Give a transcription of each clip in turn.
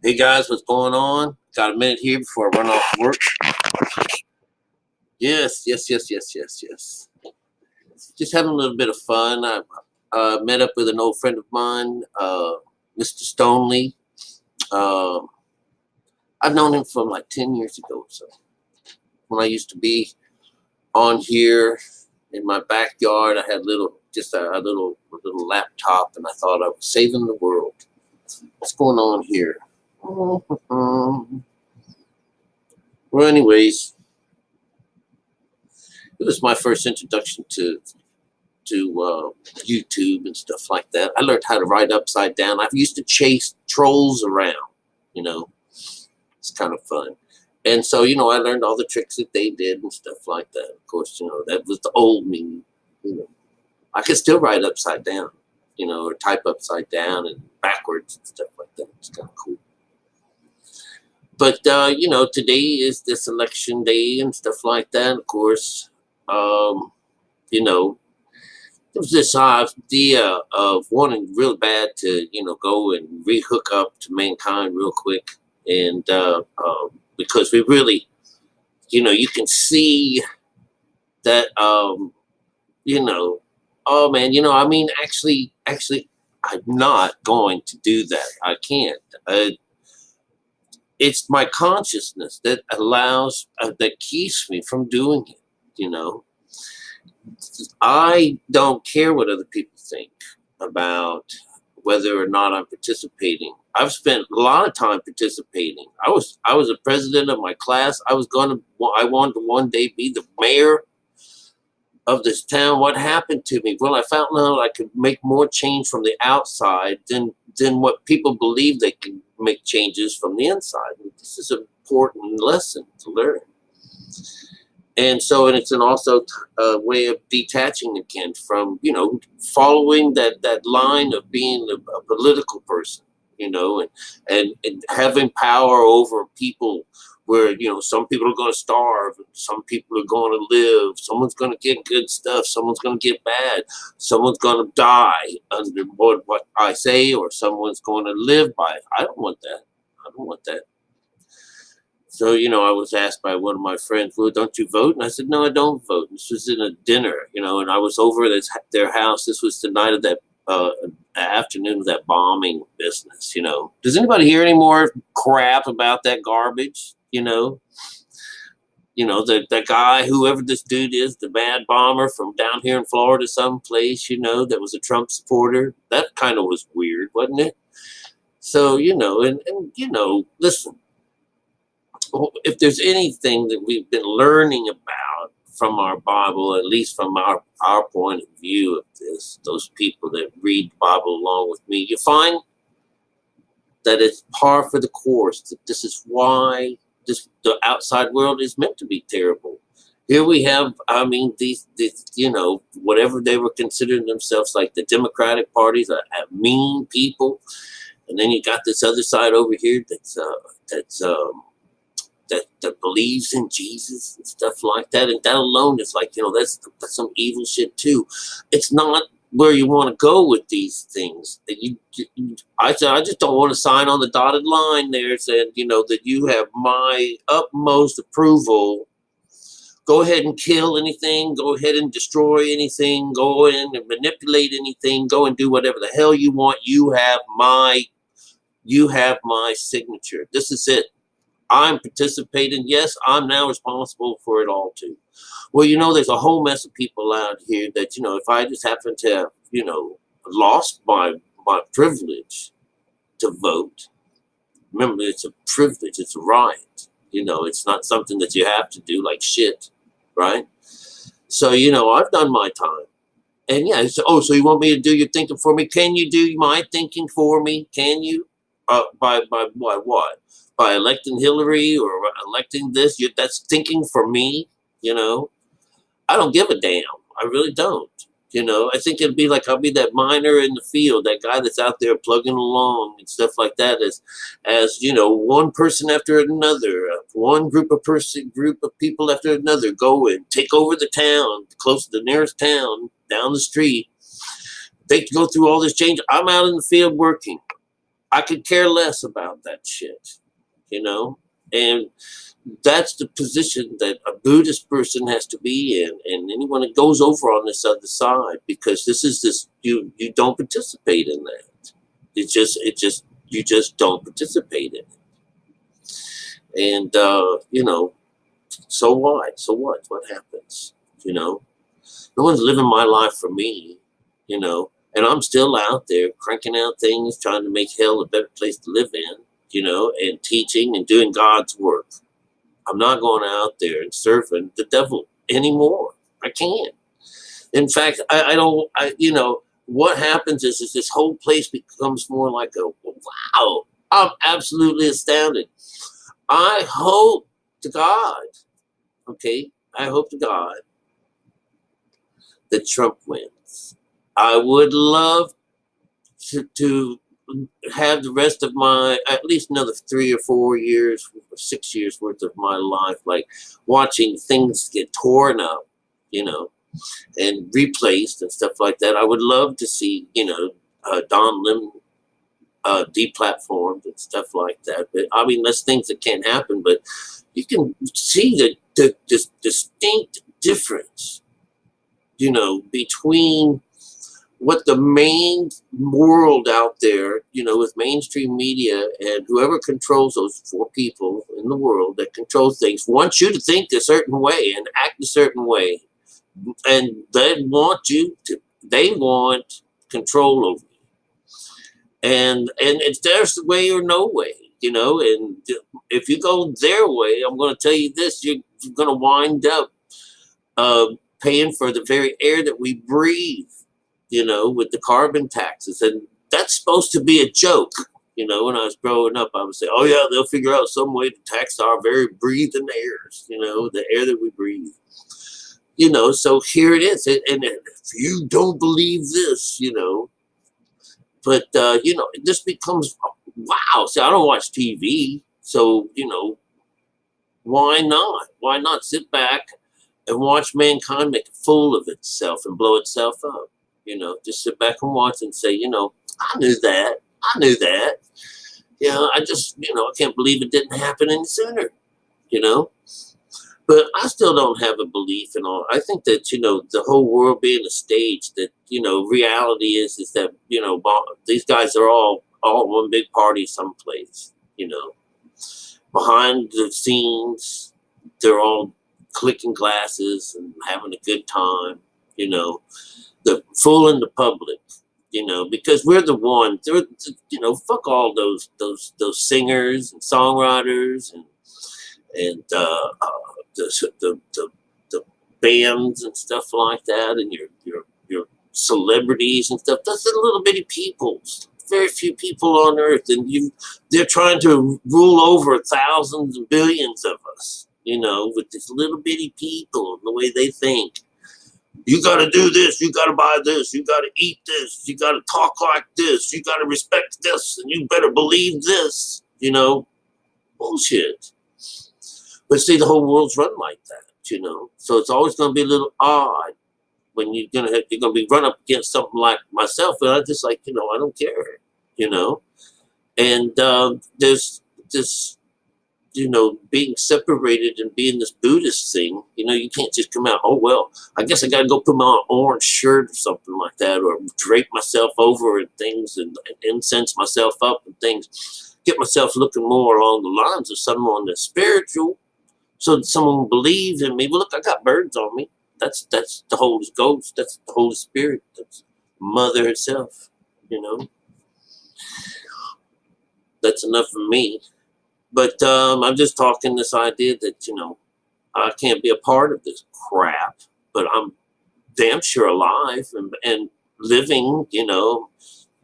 Hey guys, what's going on? Got a minute here before I run off work. Yes. Just having a little bit of fun. I met up with an old friend of mine, Mr. Stonely. Uh, I've known him from like 10 years ago. So when I used to be on here in my backyard, I had a little laptop, and I thought I was saving the world. What's going on here? Well, anyways, it was my first introduction to YouTube and stuff like that. I learned how to write upside down. I used to chase trolls around. You know, it's kind of fun. And so, I learned all the tricks that they did and stuff like that. Of course, that was the old me. I could still write upside down, or type upside down and backwards and stuff like that. It's kind of cool. But, today is this election day and stuff like that. Of course, there was this idea of wanting real bad to, go and re-hook up to mankind real quick. And because we really, you can see that, oh man, actually, I'm not going to do that. I can't. It's my consciousness that that keeps me from doing it. I don't care what other people think about whether or not I'm participating. I've spent a lot of time participating. I was a president of my class. I wanted to one day be the mayor of this town. What happened to me? Well, I found out I could make more change from the outside than what people believe they can make changes from the inside. This is an important lesson to learn. And so, and it's also a way of detaching again from, following that line of being a political person, and having power over people where, some people are going to starve, and some people are going to live. Someone's going to get good stuff. Someone's going to get bad. Someone's going to die under what I say, or someone's going to live by it. I don't want that. I don't want that. So, I was asked by one of my friends, well, don't you vote? And I said, no, I don't vote. This was in a dinner, and I was over at their house. This was the night of that afternoon of that bombing business, Does anybody hear any more crap about that garbage, that guy, whoever this dude is, the bad bomber from down here in Florida someplace, that was a Trump supporter? That kind of was weird, wasn't it? So, listen. If there's anything that we've been learning about from our Bible, at least from our point of view of those people that read the Bible along with me, you find that it's par for the course, that this is why the outside world is meant to be terrible. Here we have, these whatever they were considering themselves, like the Democratic parties, have mean people. And then you got this other side over here that believes in Jesus and stuff like that. And that alone is like, that's some evil shit too. It's not where you want to go with these things. I just don't want to sign on the dotted line there saying, that you have my utmost approval. Go ahead and kill anything. Go ahead and destroy anything. Go in and manipulate anything. Go and do whatever the hell you want. You have my signature. This is it. I'm participating. Yes, I'm now responsible for it all too. Well, there's a whole mess of people out here that, if I just happen to have, lost my privilege to vote, remember, it's a privilege. It's a right. It's not something that you have to do like shit, right? So, I've done my time. And yeah, so you want me to do your thinking for me? Can you do my thinking for me? Can you? By what? By electing Hillary or electing this? That's thinking for me, I don't give a damn. I really don't. I think it'd be like I'll be that miner in the field, that guy that's out there plugging along and stuff like that, as one person after another, one group of people after another go and take over the town, close to the nearest town, down the street. They go through all this change. I'm out in the field working. I could care less about that shit, you know? And that's the position that a Buddhist person has to be in, and anyone that goes over on this other side, because you don't participate in that. You just don't participate in it. And you know, so what? So what? What happens? You know? No one's living my life for me, you know, and I'm still out there cranking out things, trying to make hell a better place to live in, you know, and teaching and doing God's work. I'm not going out there and serving the devil anymore. I can't. In fact, I don't, you know, what happens is this whole place becomes more like a, wow, I'm absolutely astounded. I hope to God, okay, I hope to God that Trump wins. I would love to have the rest of my, at least another 3 or 4 years, 6 years worth of my life, like watching things get torn up, you know, and replaced and stuff like that. I would love to see, you know, Don Lemon deplatformed and stuff like that. But I mean, that's things that can't happen, but you can see the distinct difference, you know, between what the main world out there, you know, with mainstream media and whoever controls those 4 people in the world that control things, wants you to think a certain way and act a certain way. And they want control over you. And it's there's the way or no way, you know, and if you go their way, I'm going to tell you this, you're going to wind up paying for the very air that we breathe, you know, with the carbon taxes. And that's supposed to be a joke. You know, when I was growing up, I would say, oh yeah, they'll figure out some way to tax our very breathing airs, you know, the air that we breathe. You know, so here it is. And if you don't believe this, you know, but, you know, this becomes, wow. See, I don't watch TV. So, you know, why not? Why not sit back and watch mankind make a fool of itself and blow itself up? You know, just sit back and watch and say, you know, I knew that. I knew that. You know, I just, you know, I can't believe it didn't happen any sooner, you know. But I still don't have a belief in all. I think that, you know, the whole world being a stage, that, you know, reality is that, you know, these guys are all one big party someplace, you know. Behind the scenes, they're all clicking glasses and having a good time, you know. The fooling the public, you know, because we're the ones. You know, fuck all those singers and songwriters and the bands and stuff like that, and your celebrities and stuff. That's the little bitty peoples. Very few people on earth, and they're trying to rule over thousands and billions of us, you know, with these little bitty people and the way they think. You got to do this. You got to buy this. You got to eat this. You got to talk like this. You got to respect this, and you better believe this. You know, bullshit. But see, the whole world's run like that. You know, so it's always going to be a little odd when you're gonna be run up against something like myself, and I just like, you know, I don't care. You know, and there's this. You know, being separated and being this Buddhist thing, you know, you can't just come out, oh, well, I guess I got to go put on an orange shirt or something like that, or drape myself over and things and incense myself up and things, get myself looking more along the lines of someone that's spiritual, so that someone will believe in me. Well, look, I got birds on me. That's the Holy Ghost. That's the Holy Spirit. That's Mother herself, you know. That's enough for me. But I'm just talking this idea that, you know, I can't be a part of this crap, but I'm damn sure alive and living, you know,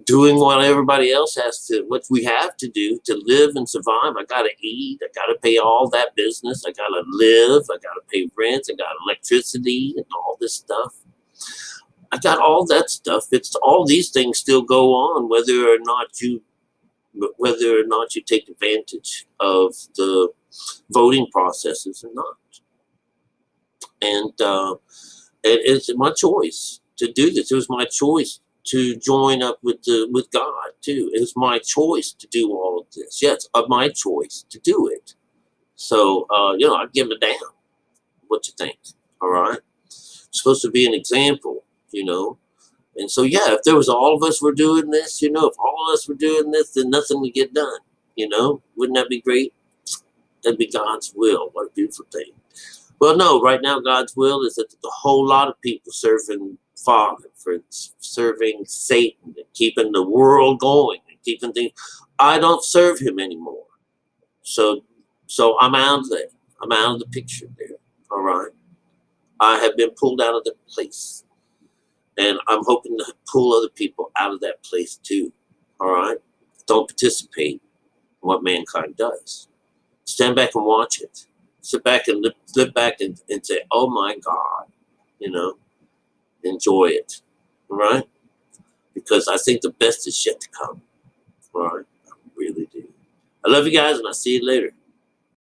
doing what everybody else what we have to do to live and survive. I got to eat. I got to pay all that business. I got to live. I got to pay rent. I got electricity and all this stuff. I got all that stuff. It's all these things still go on, whether or not you take advantage of the voting processes or not. And it's my choice to do this. It was my choice to join up with God too. It was my choice to do all of this. Yes, my choice to do it. So I'd give a damn what you think. All right, it's supposed to be an example, And so if there was all of us were doing this, if all of us were doing this, then nothing would get done. Wouldn't that be great? That'd be God's will. What a beautiful thing. Well, no, right now God's will is that there's a whole lot of people serving Father, for serving Satan and keeping the world going and keeping things. I don't serve him anymore. So I'm out of there. I'm out of the picture there. All right. I have been pulled out of the place. And I'm hoping to pull other people out of that place too. All right. Don't participate in what mankind does. Stand back and watch it. Sit back and live back and say, oh my God, enjoy it. All right? Because I think the best is yet to come. All right? I really do. I love you guys, and I'll see you later.